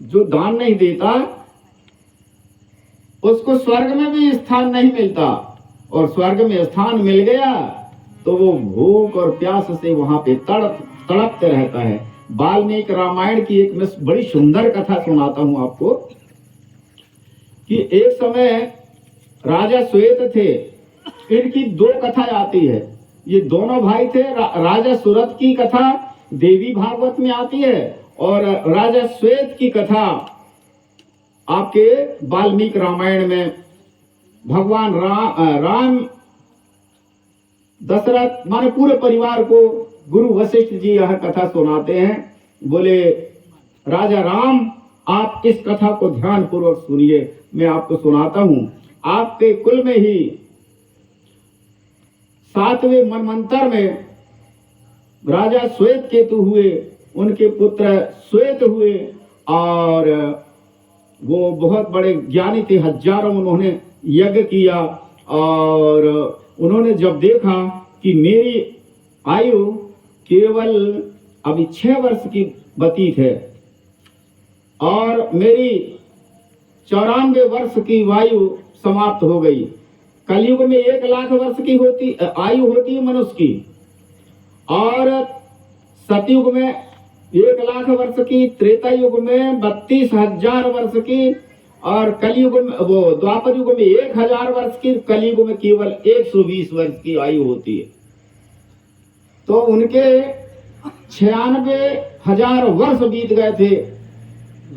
जो दान नहीं देता उसको स्वर्ग में भी स्थान नहीं मिलता, और स्वर्ग में स्थान मिल गया तो वो भूख और प्यास से वहां पे तड़पते रहता है। वाल्मीकि रामायण की एक मैं बड़ी सुंदर कथा सुनाता हूं आपको कि एक समय राजा श्वेत थे। इनकी दो कथा आती है, ये दोनों भाई थे। राजा सुरत की कथा देवी भागवत में आती है, और राजा श्वेत की कथा आपके वाल्मीकि रामायण में भगवान राम दशरथ माने पूरे परिवार को गुरु वशिष्ठ जी यह कथा सुनाते हैं। बोले राजा राम, आप इस कथा को ध्यान पूर्वक सुनिए, मैं आपको सुनाता हूं। आपके कुल में ही 7वें मनवंतर में राजा श्वेत केतु हुए, उनके पुत्र श्वेत हुए, और वो बहुत बड़े ज्ञानी थे। हजारों उन्होंने यज्ञ किया, और उन्होंने जब देखा कि मेरी आयु केवल अभी 6 वर्ष की व्यतीत है और मेरी 94 वर्ष की आयु समाप्त हो गई। कलयुग में 1 लाख वर्ष की आयु होती है मनुष्य की, और सतयुग में 1 लाख वर्ष की, त्रेता युग में 32,000 वर्ष की, और कलयुग में वो द्वापर युग में 1000 वर्ष की, कलयुग में केवल 120 वर्ष की आयु होती है। तो उनके 96,000 वर्ष बीत गए थे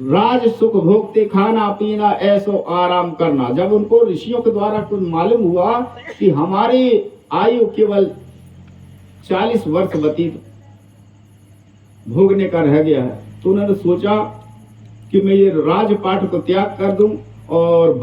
राज सुख भोगते, खाना पीना ऐसो आराम करना। जब उनको ऋषियों के द्वारा कुछ मालूम हुआ कि हमारी आयु केवल 40 वर्ष व्यतीत भोगने का रह गया है, तो उन्होंने सोचा कि मैं ये राजपाट को त्याग कर दूं और